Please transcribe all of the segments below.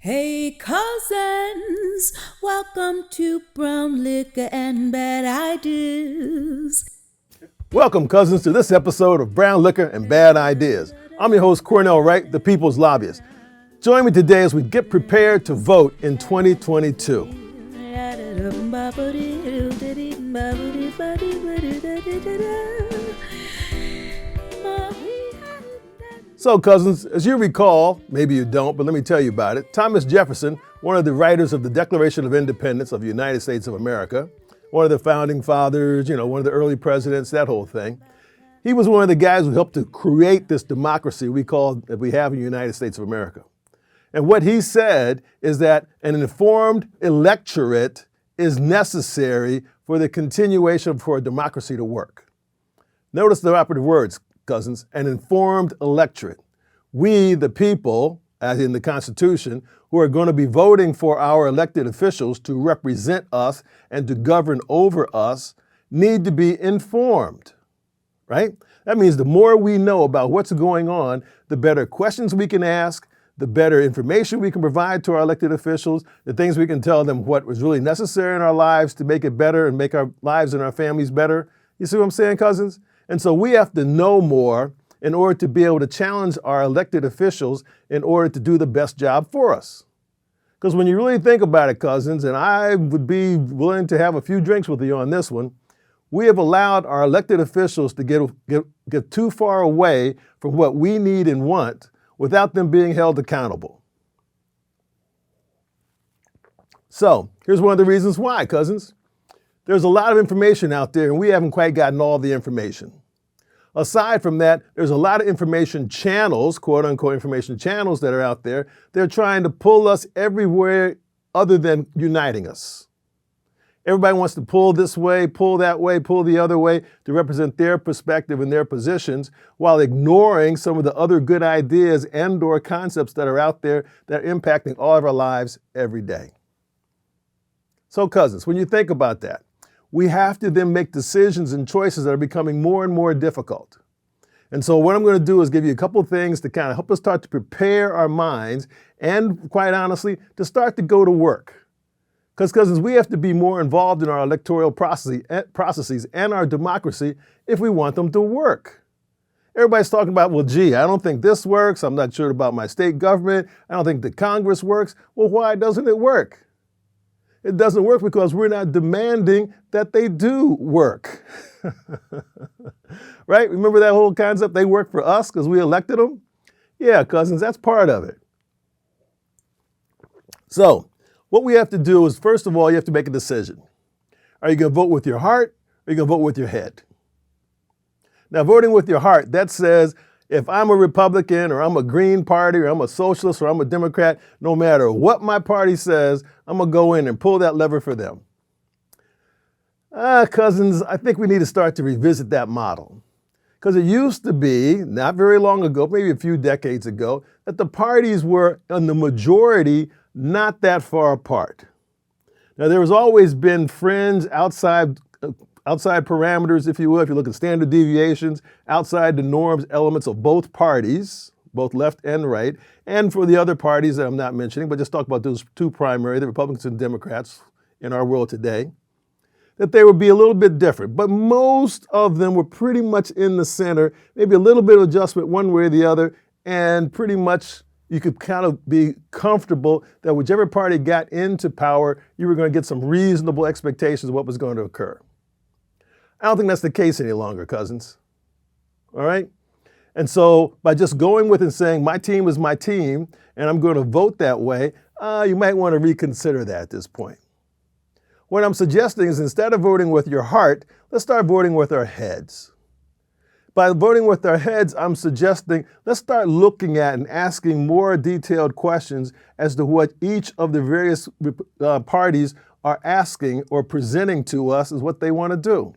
Hey cousins, welcome to Brown Liquor and Bad Ideas. Welcome, cousins, to this episode of Brown Liquor and Bad Ideas. I'm your host, Cornell Wright, the People's Lobbyist. Join me today as we get prepared to vote in 2022. So, cousins, as you recall, maybe you don't, but let me tell you about it. Thomas Jefferson, one of the writers of the Declaration of Independence of the United States of America, one of the founding fathers, one of the early presidents, that whole thing. He was one of the guys who helped to create this democracy we have in the United States of America. And what he said is that an informed electorate is necessary for the continuation for a democracy to work. Notice the operative words, cousins, an informed electorate. We, the people, as in the Constitution, who are going to be voting for our elected officials to represent us and to govern over us, need to be informed, right? That means the more we know about what's going on, the better questions we can ask, the better information we can provide to our elected officials, the things we can tell them what was really necessary in our lives to make it better and make our lives and our families better. You see what I'm saying, cousins? And so we have to know more in order to be able to challenge our elected officials in order to do the best job for us. Because when you really think about it, cousins, and I would be willing to have a few drinks with you on this one, we have allowed our elected officials to get too far away from what we need and want without them being held accountable. So here's one of the reasons why, cousins. There's a lot of information out there, and we haven't quite gotten all the information. Aside from that, there's a lot of information channels, quote unquote information channels that are out there. They're trying to pull us everywhere other than uniting us. Everybody wants to pull this way, pull that way, pull the other way to represent their perspective and their positions while ignoring some of the other good ideas and or concepts that are out there that are impacting all of our lives every day. So cousins, when you think about that, we have to then make decisions and choices that are becoming more and more difficult. And so what I'm going to do is give you a couple of things to kind of help us start to prepare our minds and, quite honestly, to start to go to work. Because, cousins, we have to be more involved in our electoral processes and our democracy if we want them to work. Everybody's talking about, well, gee, I don't think this works. I'm not sure about my state government. I don't think the Congress works. Well, why doesn't it work? It doesn't work because we're not demanding that they do work. Right? Remember that whole concept? They work for us because we elected them? Yeah, cousins, that's part of it. So what we have to do is, first of all, you have to make a decision. Are you going to vote with your heart or are you going to vote with your head? Now, voting with your heart, that says, if I'm a Republican or I'm a Green Party or I'm a socialist or I'm a Democrat, no matter what my party says, I'm going to go in and pull that lever for them. Cousins, I think we need to start to revisit that model. Because it used to be, not very long ago, maybe a few decades ago, that the parties were, in the majority, not that far apart. Now, there has always been fringe outside parameters, if you will, if you look at standard deviations, outside the norms, elements of both parties, both left and right, and for the other parties that I'm not mentioning, but just talk about those two primary, the Republicans and Democrats in our world today, that they would be a little bit different. But most of them were pretty much in the center, maybe a little bit of adjustment one way or the other, and pretty much you could kind of be comfortable that whichever party got into power, you were going to get some reasonable expectations of what was going to occur. I don't think that's the case any longer, cousins. All right? And so by just going with and saying, my team is my team, and I'm going to vote that way, you might want to reconsider that at this point. What I'm suggesting is instead of voting with your heart, let's start voting with our heads. By voting with our heads, I'm suggesting let's start looking at and asking more detailed questions as to what each of the various parties are asking or presenting to us as what they want to do.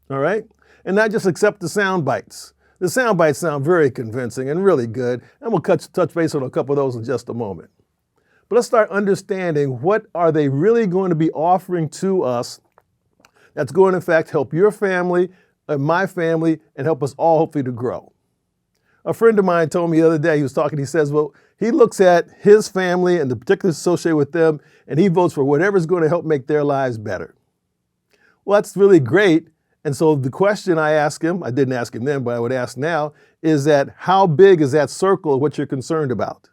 All right? And not just accept the sound bites. The sound bites sound very convincing and really good, and we'll touch base on a couple of those in just a moment. But let's start understanding what are they really going to be offering to us that's going to, in fact, help your family and my family and help us all hopefully to grow. A friend of mine told me the other day, he was talking, he says, well, he looks at his family and the particulars associated with them, and he votes for whatever's going to help make their lives better. Well, that's really great. And so the question I ask him, I didn't ask him then, but I would ask now, is that how big is that circle of what you're concerned about?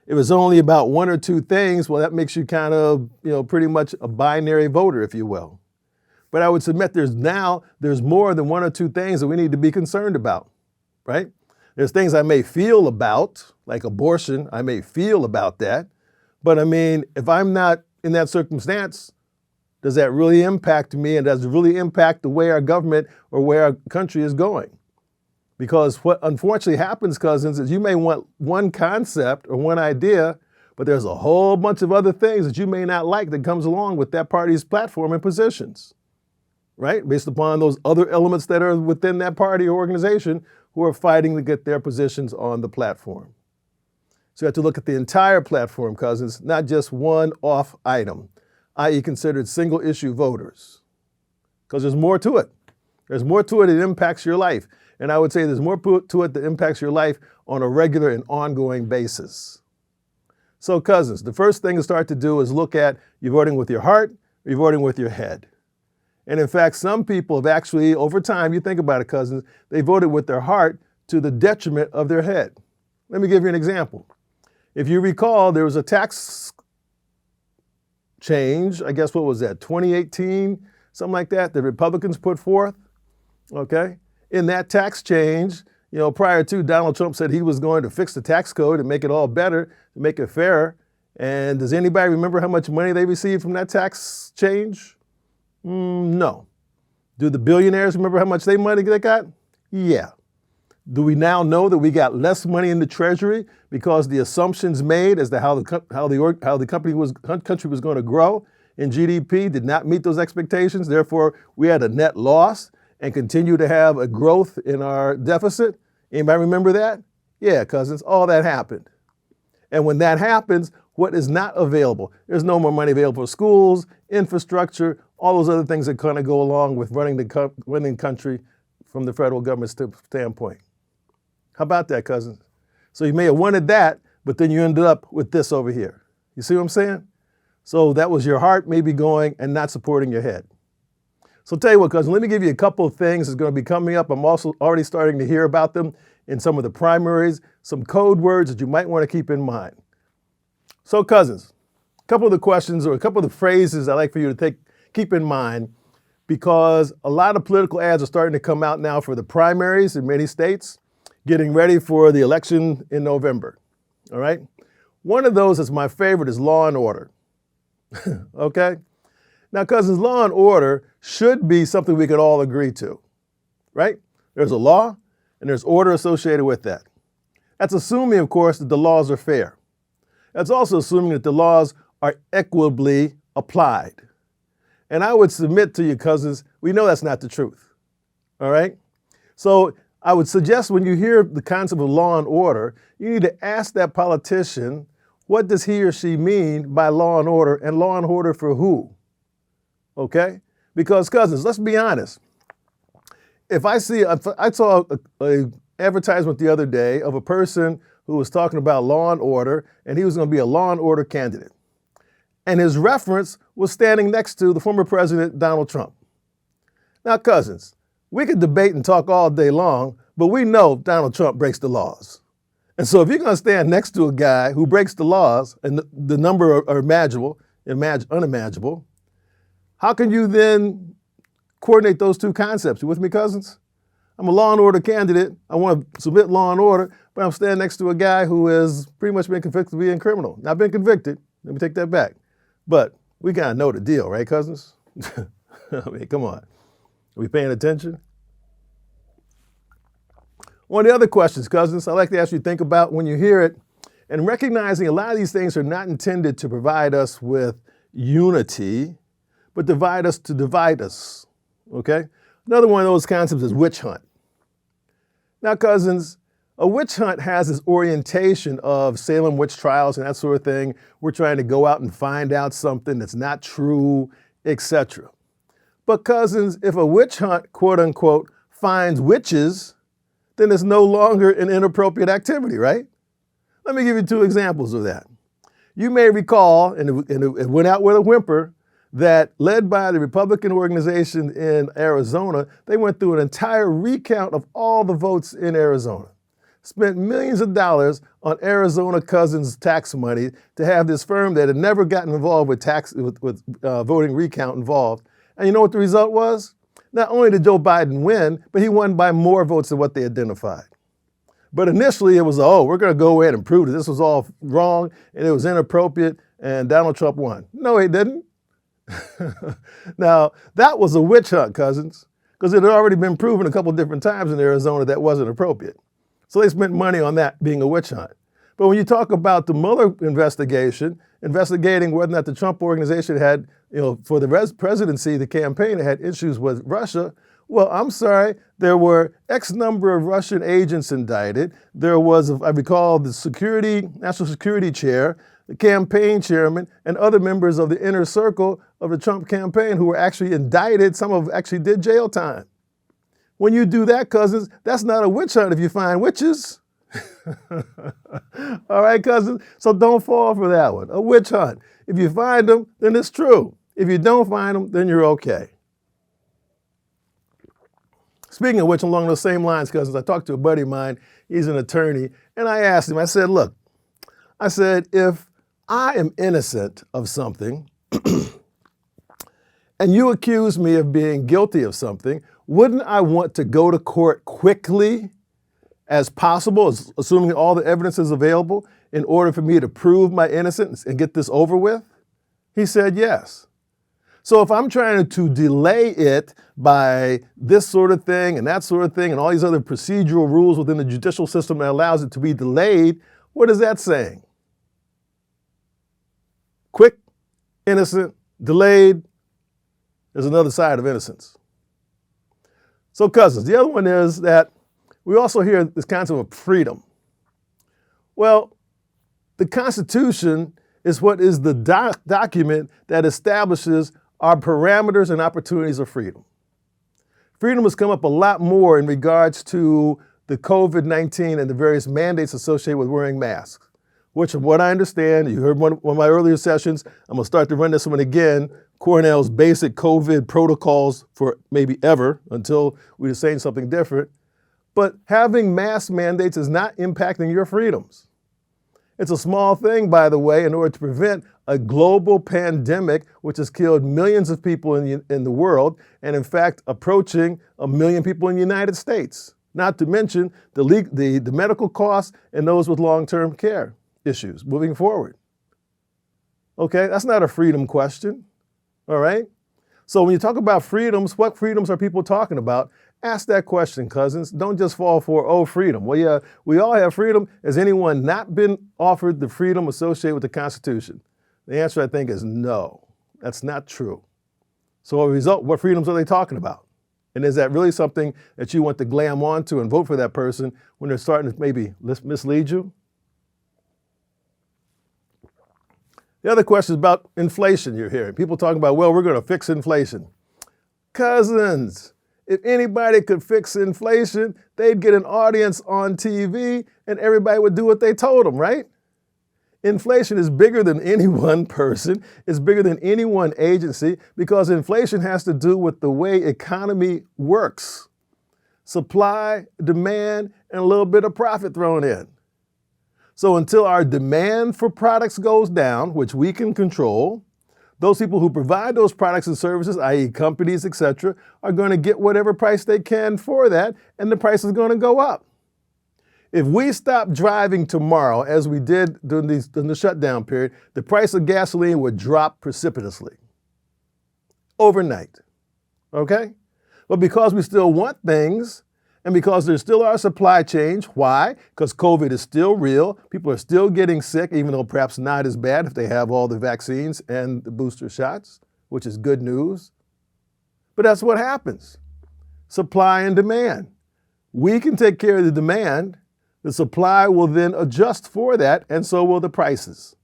If it's only about one or two things, well, that makes you kind of, pretty much a binary voter, if you will. But I would submit there's more than one or two things that we need to be concerned about, right? There's things I may feel about, like abortion, I may feel about that. But I mean, if I'm not in that circumstance, does that really impact me, and does it really impact the way our government or where our country is going? Because what unfortunately happens, cousins, is you may want one concept or one idea, but there's a whole bunch of other things that you may not like that comes along with that party's platform and positions, right? Based upon those other elements that are within that party or organization who are fighting to get their positions on the platform. So you have to look at the entire platform, cousins, not just one off item, i.e. considered single issue voters, because there's more to it. There's more to it that impacts your life. And I would say there's more to it that impacts your life on a regular and ongoing basis. So cousins, the first thing to start to do is look at, you're voting with your heart, or you're voting with your head. And in fact, some people have actually, over time, you think about it, cousins, they voted with their heart to the detriment of their head. Let me give you an example. If you recall, there was a tax change, I guess, what was that, 2018, something like that, the Republicans put forth, okay? In that tax change, prior to, Donald Trump said he was going to fix the tax code and make it all better, to make it fairer. And does anybody remember how much money they received from that tax change? No. Do the billionaires remember how much money they got? Yeah. Do we now know that we got less money in the Treasury because the assumptions made as to how the country was going to grow in GDP did not meet those expectations? Therefore, we had a net loss and continue to have a growth in our deficit. Anybody remember that? Yeah, cousins, all that happened. And when that happens, what is not available? There's no more money available for schools, infrastructure, all those other things that kind of go along with running the country from the federal government's standpoint. How about that, cousins? So you may have wanted that, but then you ended up with this over here. You see what I'm saying? So that was your heart maybe going and not supporting your head. So tell you what, cousin, let me give you a couple of things that's going to be coming up. I'm also already starting to hear about them in some of the primaries, some code words that you might want to keep in mind. So cousins, a couple of the questions or a couple of the phrases I'd like for you to keep in mind, because a lot of political ads are starting to come out now for the primaries in many states, getting ready for the election in November, all right? One of those that's my favorite is law and order, okay? Now, cousins, law and order should be something we could all agree to, right? There's a law and there's order associated with that. That's assuming, of course, that the laws are fair. That's also assuming that the laws are equitably applied. And I would submit to you, cousins, we know that's not the truth, all right? So I would suggest when you hear the concept of law and order, you need to ask that politician, what does he or she mean by law and order for who? Okay? Because cousins, let's be honest. I saw an advertisement the other day of a person who was talking about law and order, and he was going to be a law and order candidate. And his reference was standing next to the former president, Donald Trump. Now, cousins, we could debate and talk all day long, but we know Donald Trump breaks the laws. And so if you're going to stand next to a guy who breaks the laws, and the number are unimaginable, how can you then coordinate those two concepts? You with me, cousins? I'm a law and order candidate. I want to submit law and order, but I'm standing next to a guy who has pretty much been convicted of being a criminal. Not been convicted. Let me take that back. But we kind of know the deal, right, cousins? I mean, come on. Are we paying attention? One of the other questions, cousins, I'd like to ask you to think about when you hear it, and recognizing a lot of these things are not intended to provide us with unity, but divide us, okay? Another one of those concepts is witch hunt. Now, cousins, a witch hunt has this orientation of Salem witch trials and that sort of thing. We're trying to go out and find out something that's not true, etc. But cousins, if a witch hunt, quote unquote, finds witches, then it's no longer an inappropriate activity, right? Let me give you 2 examples of that. You may recall, and it went out with a whimper, that led by the Republican organization in Arizona, they went through an entire recount of all the votes in Arizona. Spent millions of dollars on Arizona Cousins tax money to have this firm that had never gotten involved with voting recount involved. And you know what the result was? Not only did Joe Biden win, but he won by more votes than what they identified. But initially it was, we're going to go in and prove that this was all wrong and it was inappropriate and Donald Trump won. No, he didn't. Now, that was a witch hunt, cousins, because it had already been proven a couple different times in Arizona that wasn't appropriate. So they spent money on that being a witch hunt. But when you talk about the Mueller investigation, investigating whether or not the Trump organization had, for the presidency, the campaign had issues with Russia, well, I'm sorry, there were X number of Russian agents indicted. There was, I recall, the national security chair, the campaign chairman, and other members of the inner circle of the Trump campaign who were actually indicted. Some of them actually did jail time. When you do that, cousins, that's not a witch hunt if you find witches. All right, cousins? So don't fall for that one. A witch hunt. If you find them, then it's true. If you don't find them, then you're okay. Speaking of which, along those same lines, cousins, I talked to a buddy of mine. He's an attorney. And I asked him, I said, look, if I am innocent of something and you accuse me of being guilty of something, wouldn't I want to go to court quickly as possible, assuming all the evidence is available, in order for me to prove my innocence and get this over with? He said yes. So if I'm trying to delay it by this sort of thing and that sort of thing and all these other procedural rules within the judicial system that allows it to be delayed, what is that saying? Quick, innocent, delayed. There's another side of innocence. So cousins, the other one is that we also hear this concept of freedom. Well, the Constitution is what is the document that establishes our parameters and opportunities of freedom. Freedom has come up a lot more in regards to the COVID-19 and the various mandates associated with wearing masks, which from what I understand, you heard one of my earlier sessions, I'm gonna start to run this one again, Cornell's basic COVID protocols for maybe ever until we're saying something different. But having mask mandates is not impacting your freedoms. It's a small thing, by the way, in order to prevent a global pandemic, which has killed millions of people in the world, and in fact, approaching 1 million people in the United States. Not to mention the medical costs and those with long-term care issues moving forward. Okay, that's not a freedom question, all right? So when you talk about freedoms, what freedoms are people talking about? Ask that question, cousins. Don't just fall for, freedom. Well, yeah, we all have freedom. Has anyone not been offered the freedom associated with the Constitution? The answer, I think, is no. That's not true. So as a result, what freedoms are they talking about? And is that really something that you want to glam onto and vote for that person when they're starting to maybe mislead you? The other question is about inflation you're hearing. People talking about, well, we're going to fix inflation. Cousins, if anybody could fix inflation, they'd get an audience on TV and everybody would do what they told them, right? Inflation is bigger than any one person. It's bigger than any one agency because inflation has to do with the way economy works. Supply, demand, and a little bit of profit thrown in. So until our demand for products goes down, which we can control, those people who provide those products and services, i.e. companies, etc., are going to get whatever price they can for that, and the price is going to go up. If we stop driving tomorrow, as we did during the shutdown period, the price of gasoline would drop precipitously overnight, okay? But because we still want things, and because there still are supply chains, why? Because COVID is still real. People are still getting sick, even though perhaps not as bad if they have all the vaccines and the booster shots, which is good news. But that's what happens. Supply and demand. We can take care of the demand. The supply will then adjust for that, and so will the prices.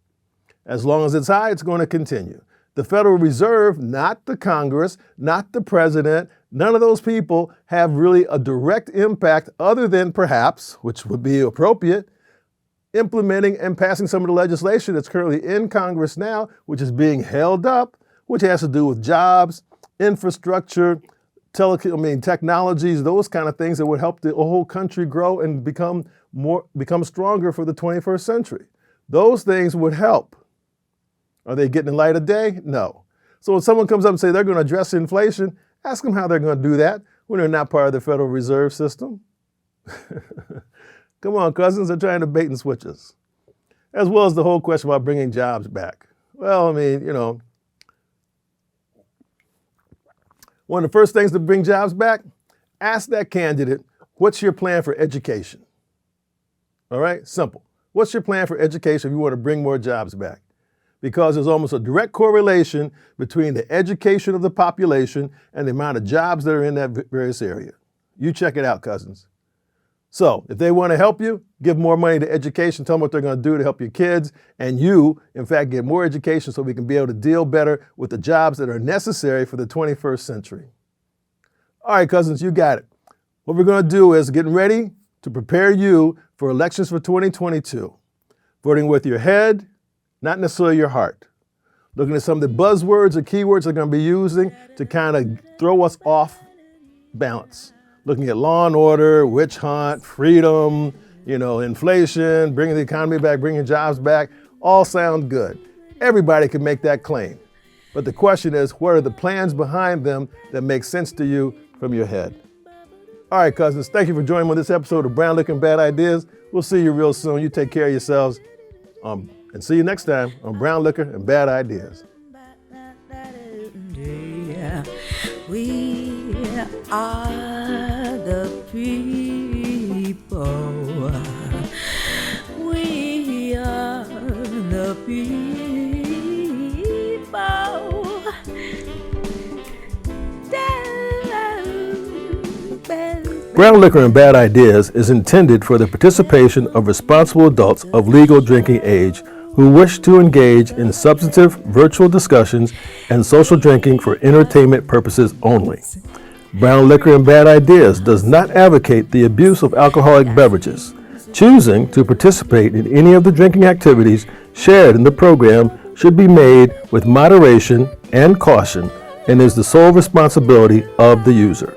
As long as it's high, it's going to continue. The Federal Reserve, not the Congress, not the president, none of those people have really a direct impact other than perhaps, which would be appropriate, implementing and passing some of the legislation that's currently in Congress now, which is being held up, which has to do with jobs, infrastructure, technologies, those kind of things that would help the whole country grow and become stronger for the 21st century. Those things would help. Are they getting the light of day? No. So when someone comes up and say they're going to address inflation, ask them how they're going to do that when they're not part of the Federal Reserve System. Come on, cousins, they're trying to bait and switch us. As well as the whole question about bringing jobs back. Well, I mean, one of the first things to bring jobs back, ask that candidate, what's your plan for education? All right, simple. What's your plan for education if you want to bring more jobs back? Because there's almost a direct correlation between the education of the population and the amount of jobs that are in that various area. You check it out, cousins. So if they want to help you, give more money to education, tell them what they're going to do to help your kids, and you, in fact, get more education so we can be able to deal better with the jobs that are necessary for the 21st century. All right, cousins, you got it. What we're going to do is getting ready to prepare you for elections for 2022. Voting with your head, not necessarily your heart. Looking at some of the buzzwords or keywords they're going to be using to kind of throw us off balance. Looking at law and order, witch hunt, freedom, inflation, bringing the economy back, bringing jobs back, all sound good. Everybody can make that claim. But the question is, what are the plans behind them that make sense to you from your head? All right, cousins, thank you for joining me on this episode of Brown Liquor and Bad Ideas. We'll see you real soon. You take care of yourselves. And see you next time on Brown Liquor and Bad Ideas. We are the people. We are the people. Brown Liquor and Bad Ideas is intended for the participation of responsible adults of legal drinking age who wish to engage in substantive virtual discussions and social drinking for entertainment purposes only. Brown Liquor and Bad Ideas does not advocate the abuse of alcoholic beverages. Choosing to participate in any of the drinking activities shared in the program should be made with moderation and caution and is the sole responsibility of the user.